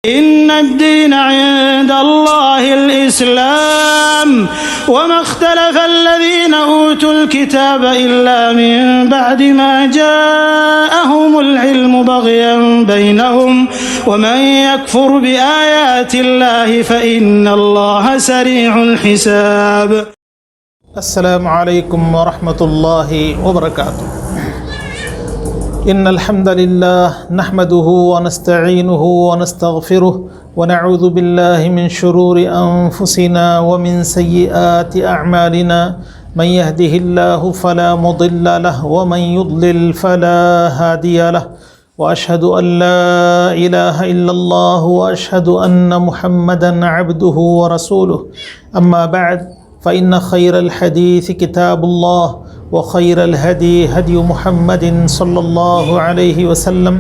إن الدين عند الله الإسلام وما اختلف الذين أوتوا الكتاب إلا من بعد ما جاءهم العلم بغيا بينهم ومن يكفر بآيات الله فإن الله سريع الحساب. السلام علیکم ورحمۃ اللہ وبرکاتہ. ان الحمد للہ نحمده ونستعینه ونستغفره ونعوذ باللہ من شرور انفسنا ومن سیئات اعمالنا من يهده الله فلا مضل له ومن يضلل فلا هادي له واشهد ان لا اله الا الله واشهد ان محمدا عبده ورسوله. اما بعد فإن خير الحديث كتاب الله وخير الهدي هدي محمد صلى الله عليه وسلم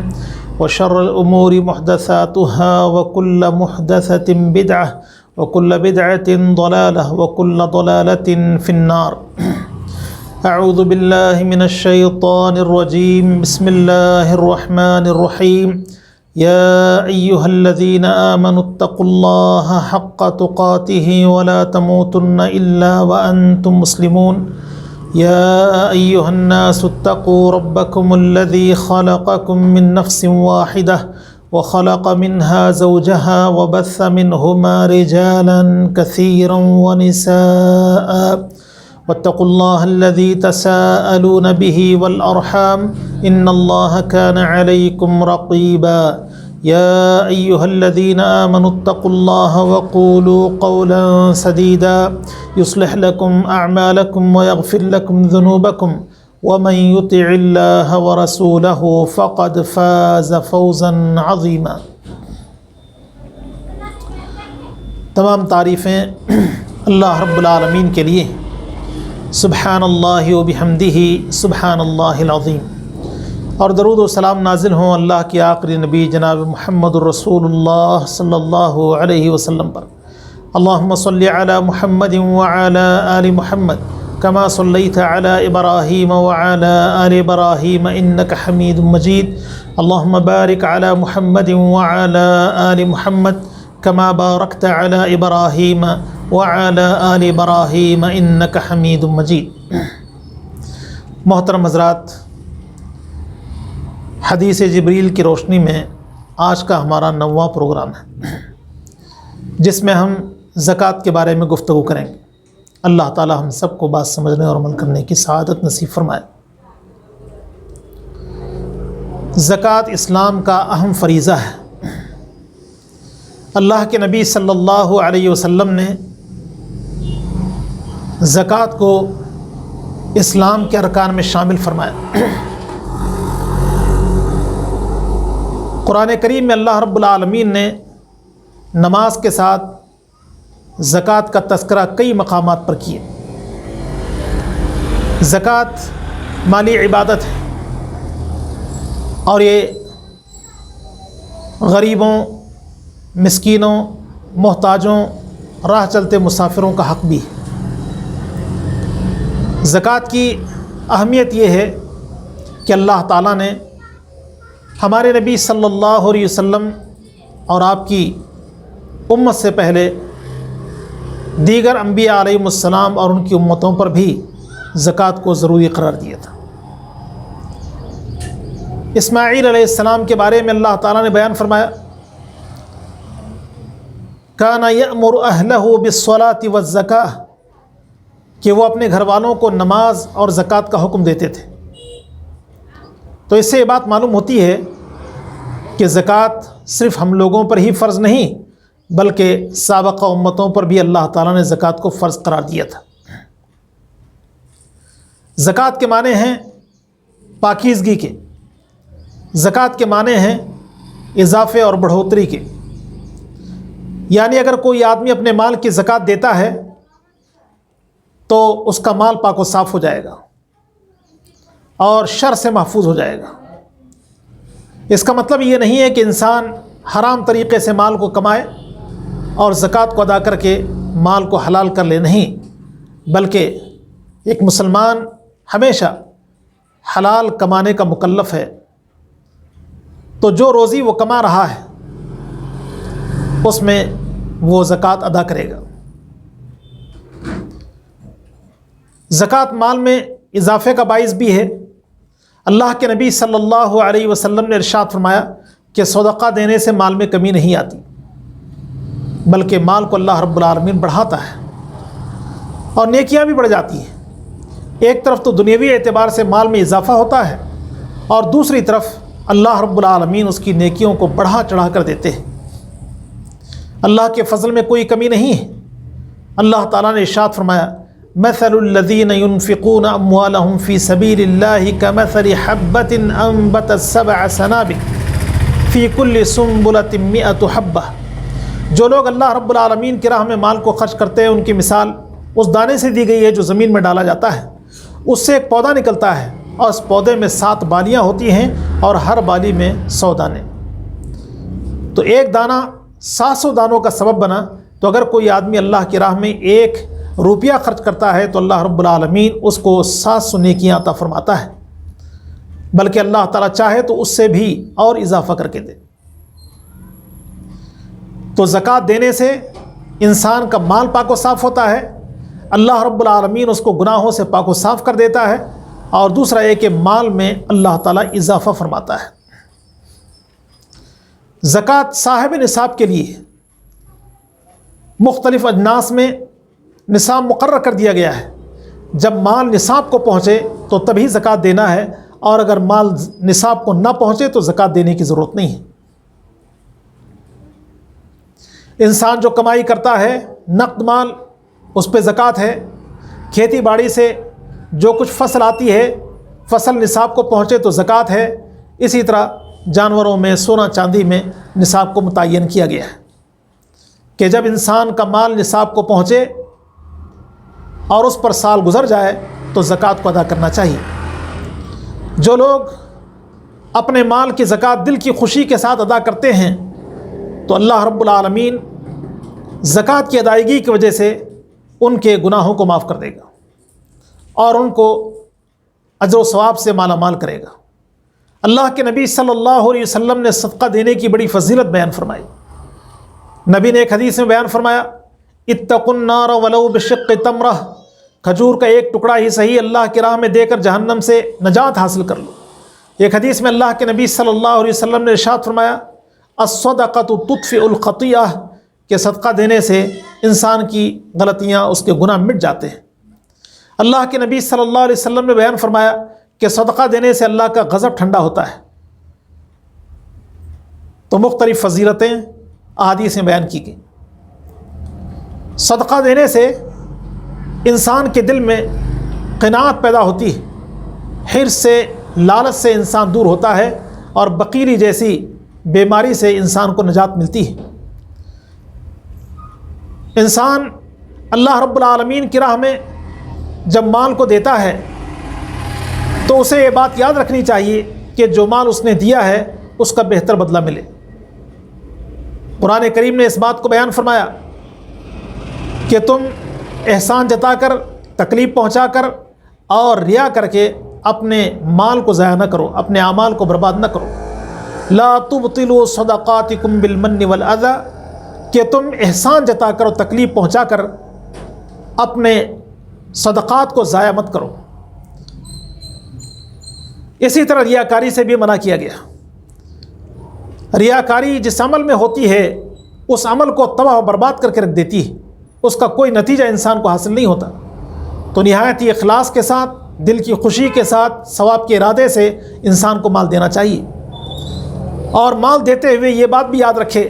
وشر الأمور محدثاتها وكل محدثة بدعة وكل بدعة ضلالة وكل ضلالة في النار. أعوذ بالله من الشيطان الرجيم. بسم الله الرحمن الرحيم. يا أيها الذين آمنوا اتقوا الله حق تقاته ولا تموتن إلا وأنتم مسلمون. يا أيها الناس اتقوا ربكم الذي خلقكم من نفس واحدة وخلق منها زوجها وبث منهما رجالا كثيرا ونساء واتقوا الله الذي تساءلون به والأرحام إن الله كان عليكم رقيبا. يا أيها الذين آمنوا اتقوا الله وقولوا قولا سديدا يصلح لكم أعمالكم ويغفر لكم ذنوبكم ومن يطع الله ورسوله فقد فاز فوزا عظيما. تمام تعریفیں اللہ رب العالمین کے لیے. سبحان اللہ و بحمدہ سبحان اللہ العظیم. اور درود و سلام نازل ہوں اللہ کے آخری نبی جناب محمد الرسول اللہ صلی اللہ علیہ وسلم پر. اللہم صلی علی محمد وعلی آل محمد کما صلیت علی ابراہیم وعلی آل ابراہیم انک حمید مجید. اللہم بارک علی محمد وعلی آل محمد کما بارکت علی ابراہیم وعلی آل ابراہیم انک حمید مجید. محترم حضرات، حدیث جبریل کی روشنی میں آج کا ہمارا 9واں پروگرام ہے جس میں ہم زکوٰۃ کے بارے میں گفتگو کریں گے. اللہ تعالی ہم سب کو بات سمجھنے اور عمل کرنے کی سعادت نصیب فرمائے. زکوٰۃ اسلام کا اہم فریضہ ہے. اللہ کے نبی صلی اللہ علیہ وسلم نے زکوٰۃ کو اسلام کے ارکان میں شامل فرمایا. قرآن کریم میں اللہ رب العالمین نے نماز کے ساتھ زکوٰۃ کا تذکرہ کئی مقامات پر کیے. زکوٰۃ مالی عبادت ہے اور یہ غریبوں، مسکینوں، محتاجوں، راہ چلتے مسافروں کا حق بھی ہے. زکوٰۃ کی اہمیت یہ ہے کہ اللہ تعالیٰ نے ہمارے نبی صلی اللہ علیہ وسلم اور آپ کی امت سے پہلے دیگر انبیاء علیہم السلام اور ان کی امتوں پر بھی زکوٰۃ کو ضروری قرار دیا تھا. اسماعیل علیہ السلام کے بارے میں اللہ تعالیٰ نے بیان فرمایا کان یأمر اہلہ بالصلاۃ والزکاۃ، کہ وہ اپنے گھر والوں کو نماز اور زکوٰۃ کا حکم دیتے تھے. تو اس سے یہ بات معلوم ہوتی ہے کہ زکوٰۃ صرف ہم لوگوں پر ہی فرض نہیں بلکہ سابقہ امتوں پر بھی اللہ تعالیٰ نے زکوٰۃ کو فرض قرار دیا تھا. زکوٰۃ کے معنی ہیں پاکیزگی کے. زکوٰۃ کے معنی ہیں اضافے اور بڑھوتری کے. یعنی اگر کوئی آدمی اپنے مال کی زکوٰۃ دیتا ہے تو اس کا مال پاک و صاف ہو جائے گا اور شر سے محفوظ ہو جائے گا. اس کا مطلب یہ نہیں ہے کہ انسان حرام طریقے سے مال کو کمائے اور زکوٰۃ کو ادا کر کے مال کو حلال کر لے، نہیں، بلکہ ایک مسلمان ہمیشہ حلال کمانے کا مکلف ہے. تو جو روزی وہ کما رہا ہے اس میں وہ زکوٰۃ ادا کرے گا۔ زکوٰۃ مال میں اضافے کا باعث بھی ہے۔ اللہ کے نبی صلی اللہ علیہ وسلم نے ارشاد فرمایا کہ صدقہ دینے سے مال میں کمی نہیں آتی، بلکہ مال کو اللہ رب العالمین بڑھاتا ہے اور نیکیاں بھی بڑھ جاتی ہیں۔ ایک طرف تو دنیاوی اعتبار سے مال میں اضافہ ہوتا ہے، اور دوسری طرف اللہ رب العالمین اس کی نیکیوں کو بڑھا چڑھا کر دیتے ہیں۔ اللہ کے فضل میں کوئی کمی نہیں ہے۔ اللہ تعالیٰ نے ارشاد فرمایا مثل الذین ينفقون اموالهم فی سبیل اللہ کمثل حبۃ انبتت سبع سنابل فی کل سنبلۃ مئۃ حبہ۔ جو لوگ اللہ رب العالمین کی راہ میں مال کو خرچ کرتے ہیں، ان کی مثال اس دانے سے دی گئی ہے جو زمین میں ڈالا جاتا ہے۔ اس سے ایک پودا نکلتا ہے اور اس پودے میں 7 بالیاں ہوتی ہیں اور ہر بالی میں 100 دانے۔ تو ایک دانہ 700 دانوں کا سبب بنا۔ تو اگر کوئی آدمی اللہ کی راہ میں 1 روپیہ خرچ کرتا ہے تو اللہ رب العالمین اس کو 700 نیکیاں عطا فرماتا ہے، بلکہ اللہ تعالیٰ چاہے تو اس سے بھی اور اضافہ کر کے دے۔ تو زکوٰۃ دینے سے انسان کا مال پاک و صاف ہوتا ہے، اللہ رب العالمین اس کو گناہوں سے پاک و صاف کر دیتا ہے، اور دوسرا یہ کہ مال میں اللہ تعالیٰ اضافہ فرماتا ہے۔ زکوٰۃ صاحب نصاب کے لیے مختلف اجناس میں نصاب مقرر کر دیا گیا ہے۔ جب مال نصاب کو پہنچے تو تبھی زکوٰۃ دینا ہے، اور اگر مال نصاب کو نہ پہنچے تو زکوٰۃ دینے کی ضرورت نہیں ہے۔ انسان جو کمائی کرتا ہے نقد مال، اس پہ زکوٰۃ ہے۔ کھیتی باڑی سے جو کچھ فصل آتی ہے، فصل نصاب کو پہنچے تو زکوٰۃ ہے۔ اسی طرح جانوروں میں، سونا چاندی میں نصاب کو متعین کیا گیا ہے کہ جب انسان کا مال نصاب کو پہنچے اور اس پر سال گزر جائے تو زکوٰۃ کو ادا کرنا چاہیے۔ جو لوگ اپنے مال کی زکوٰۃ دل کی خوشی کے ساتھ ادا کرتے ہیں تو اللہ رب العالمین زکوٰۃ کی ادائیگی کی وجہ سے ان کے گناہوں کو معاف کر دے گا اور ان کو اجر و ثواب سے مالا مال کرے گا۔ اللہ کے نبی صلی اللہ علیہ وسلم نے صدقہ دینے کی بڑی فضیلت بیان فرمائی۔ نبی نے ایک حدیث میں بیان فرمایا اتقوا النار ولو بشق تمرہ، کھجور کا ایک ٹکڑا ہی صحیح اللہ کی راہ میں دے کر جہنم سے نجات حاصل کر لو۔ ایک حدیث میں اللہ کے نبی صلی اللہ علیہ وسلم نے ارشاد فرمایا الصدقۃ تطفئ الخطیئہ، کہ صدقہ دینے سے انسان کی غلطیاں، اس کے گناہ مٹ جاتے ہیں۔ اللہ کے نبی صلی اللہ علیہ وسلم نے بیان فرمایا کہ صدقہ دینے سے اللہ کا غضب ٹھنڈا ہوتا ہے۔ تو مختلف فضیلتیں احادیث میں بیان کی گئیں۔ صدقہ دینے سے انسان کے دل میں قناعت پیدا ہوتی ہے، حرص سے، لالچ سے انسان دور ہوتا ہے، اور بقیلی جیسی بیماری سے انسان کو نجات ملتی ہے۔ انسان اللہ رب العالمین کی راہ میں جب مال کو دیتا ہے تو اسے یہ بات یاد رکھنی چاہیے کہ جو مال اس نے دیا ہے اس کا بہتر بدلہ ملے۔ قرآن کریم نے اس بات کو بیان فرمایا کہ تم احسان جتا کر، تکلیف پہنچا کر اور ریا کر کے اپنے مال کو ضائع نہ کرو، اپنے اعمال کو برباد نہ کرو۔ لا تبطلوا صدقاتکم بالمن والاذی، کہ تم احسان جتا کر اور تکلیف پہنچا کر اپنے صدقات کو ضائع مت کرو۔ اسی طرح ریاکاری سے بھی منع کیا گیا۔ ریاکاری جس عمل میں ہوتی ہے اس عمل کو تباہ و برباد کر کے رکھ دیتی ہے، اس کا کوئی نتیجہ انسان کو حاصل نہیں ہوتا۔ تو نہایت ہی اخلاص کے ساتھ، دل کی خوشی کے ساتھ، ثواب کے ارادے سے انسان کو مال دینا چاہیے، اور مال دیتے ہوئے یہ بات بھی یاد رکھے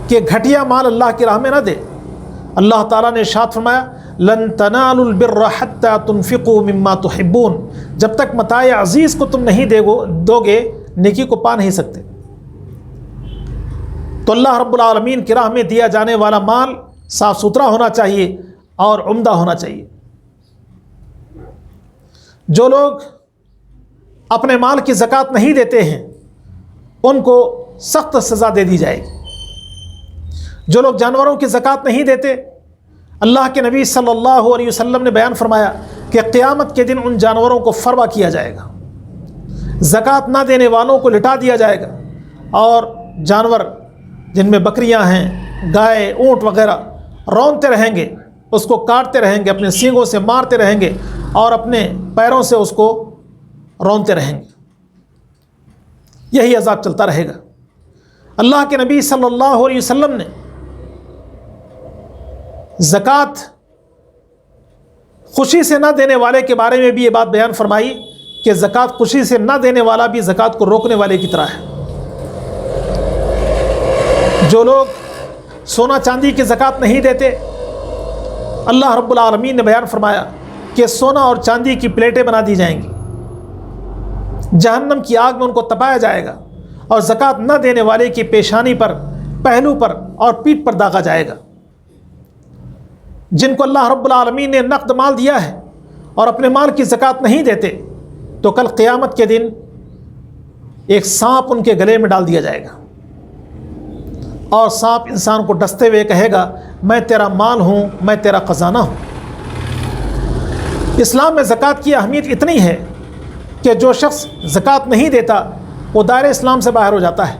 کہ گھٹیا مال اللہ کی راہ میں نہ دے۔ اللہ تعالیٰ نے ارشاد فرمایا لن تنالوا البر حتى تنفقوا مما تحبون، جب تک متاع عزیز کو تم نہیں دو گے نیکی کو پا نہیں سکتے۔ تو اللہ رب العالمین کی راہ میں دیا جانے والا مال صاف ستھرا ہونا چاہیے اور عمدہ ہونا چاہیے۔ جو لوگ اپنے مال کی زکوٰۃ نہیں دیتے ہیں ان کو سخت سزا دے دی جائے گی۔ جو لوگ جانوروں کی زکوٰۃ نہیں دیتے، اللہ کے نبی صلی اللہ علیہ وسلم نے بیان فرمایا کہ قیامت کے دن ان جانوروں کو فروا کیا جائے گا، زکوٰۃ نہ دینے والوں کو لٹا دیا جائے گا، اور جانور جن میں بکریاں ہیں، گائے اونٹ وغیرہ رونتے رہیں گے، اس کو کاٹتے رہیں گے، اپنے سینگوں سے مارتے رہیں گے اور اپنے پیروں سے اس کو رونتے رہیں گے، یہی عذاب چلتا رہے گا۔ اللہ کے نبی صلی اللہ علیہ وسلم نے زکوٰۃ خوشی سے نہ دینے والے کے بارے میں بھی یہ بات بیان فرمائی کہ زکوٰۃ خوشی سے نہ دینے والا بھی زکوٰۃ کو روکنے والے کی طرح ہے۔ جو لوگ سونا چاندی کی زکوٰۃ نہیں دیتے، اللہ رب العالمین نے بیان فرمایا کہ سونا اور چاندی کی پلیٹیں بنا دی جائیں گی، جہنم کی آگ میں ان کو تپایا جائے گا، اور زکوٰۃ نہ دینے والے کی پیشانی پر، پہلو پر اور پیٹھ پر داغا جائے گا۔ جن کو اللہ رب العالمین نے نقد مال دیا ہے اور اپنے مال کی زکوٰۃ نہیں دیتے، تو کل قیامت کے دن ایک سانپ ان کے گلے میں ڈال دیا جائے گا، اور سانپ انسان کو ڈستے ہوئے کہے گا میں تیرا مال ہوں، میں تیرا خزانہ ہوں۔ اسلام میں زکوٰۃ کی اہمیت اتنی ہے کہ جو شخص زکوٰۃ نہیں دیتا وہ دائرہ اسلام سے باہر ہو جاتا ہے۔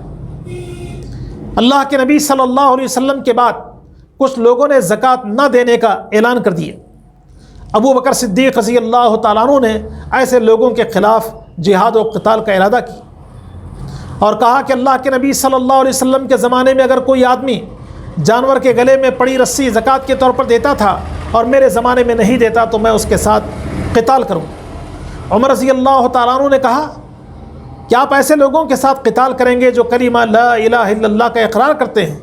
اللہ کے نبی صلی اللہ علیہ وسلم کے بعد کچھ لوگوں نے زکوٰۃ نہ دینے کا اعلان کر دیا۔ ابو بکر صدیق رضی اللہ تعالیٰ عنہ نے ایسے لوگوں کے خلاف جہاد و قتال کا ارادہ کیا اور کہا کہ اللہ کے نبی صلی اللہ علیہ وسلم کے زمانے میں اگر کوئی آدمی جانور کے گلے میں پڑی رسی زکوٰۃ کے طور پر دیتا تھا اور میرے زمانے میں نہیں دیتا تو میں اس کے ساتھ قتال کروں۔ عمر رضی اللہ تعالیٰ عنہ نے کہا کہ آپ ایسے لوگوں کے ساتھ قتال کریں گے جو کلمہ لا الہ الا اللہ کا اقرار کرتے ہیں؟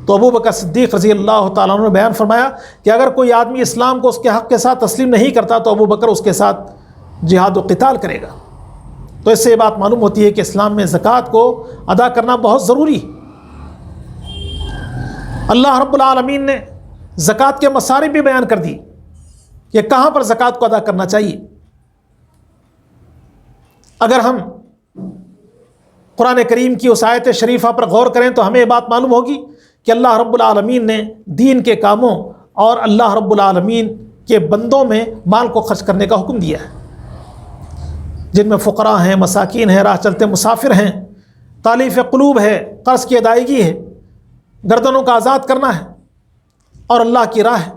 تو ابو بکر صدیق رضی اللہ تعالیٰ عنہ نے بیان فرمایا کہ اگر کوئی آدمی اسلام کو اس کے حق کے ساتھ تسلیم نہیں کرتا تو ابو بکر اس کے ساتھ جہاد و قتال کرے گا۔ تو اس سے یہ بات معلوم ہوتی ہے کہ اسلام میں زکوٰۃ کو ادا کرنا بہت ضروری ہے۔ اللہ رب العالمین نے زکوٰۃ کے مصارف بھی بیان کر دی کہ کہاں پر زکوٰۃ کو ادا کرنا چاہیے۔ اگر ہم قرآن کریم کی اس آیت شریفہ پر غور کریں تو ہمیں یہ بات معلوم ہوگی کہ اللہ رب العالمین نے دین کے کاموں اور اللہ رب العالمین کے بندوں میں مال کو خرچ کرنے کا حکم دیا ہے، جن میں فقراء ہیں، مساکین ہیں، راہ چلتے مسافر ہیں، تالیف قلوب ہے، قرض کی ادائیگی ہے، گردنوں کا آزاد کرنا ہے اور اللہ کی راہ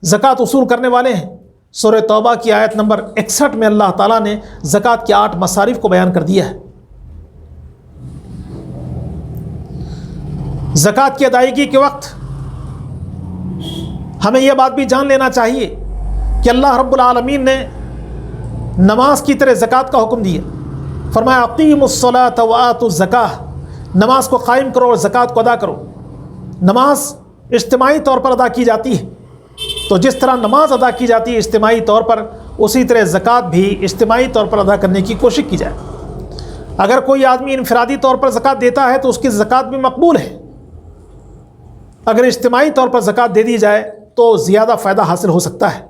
زکوٰۃ وصول کرنے والے ہیں۔ سورہ توبہ کی آیت نمبر 61 میں اللہ تعالیٰ نے زکوٰۃ کے 8 مصارف کو بیان کر دیا ہے۔ زکوٰۃ کی ادائیگی کے وقت ہمیں یہ بات بھی جان لینا چاہیے کہ اللہ رب العالمین نے نماز کی طرح زکوٰۃ کا حکم دیا۔ فرمایا اقیموا الصلاۃ وآتوا الزکاۃ، نماز کو قائم کرو اور زکوٰۃ کو ادا کرو۔ نماز اجتماعی طور پر ادا کی جاتی ہے، تو جس طرح نماز ادا کی جاتی ہے اجتماعی طور پر، اسی طرح زکوٰۃ بھی اجتماعی طور پر ادا کرنے کی کوشش کی جائے۔ اگر کوئی آدمی انفرادی طور پر زکوٰۃ دیتا ہے تو اس کی زکوٰۃ بھی مقبول ہے، اگر اجتماعی طور پر زکوٰۃ دے دی جائے تو زیادہ فائدہ حاصل ہو سکتا ہے۔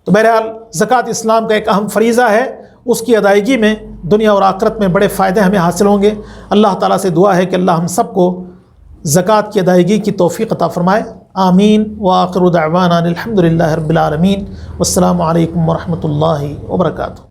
تو بہرحال زکوٰۃ اسلام کا ایک اہم فریضہ ہے، اس کی ادائیگی میں دنیا اور آخرت میں بڑے فائدے ہمیں حاصل ہوں گے۔ اللہ تعالیٰ سے دعا ہے کہ اللہ ہم سب کو زکوٰۃ کی ادائیگی کی توفیق عطا فرمائے، آمین۔ وآخر دعوانا الحمد للہ رب العالمین، والسلام علیکم ورحمۃ اللہ وبرکاتہ۔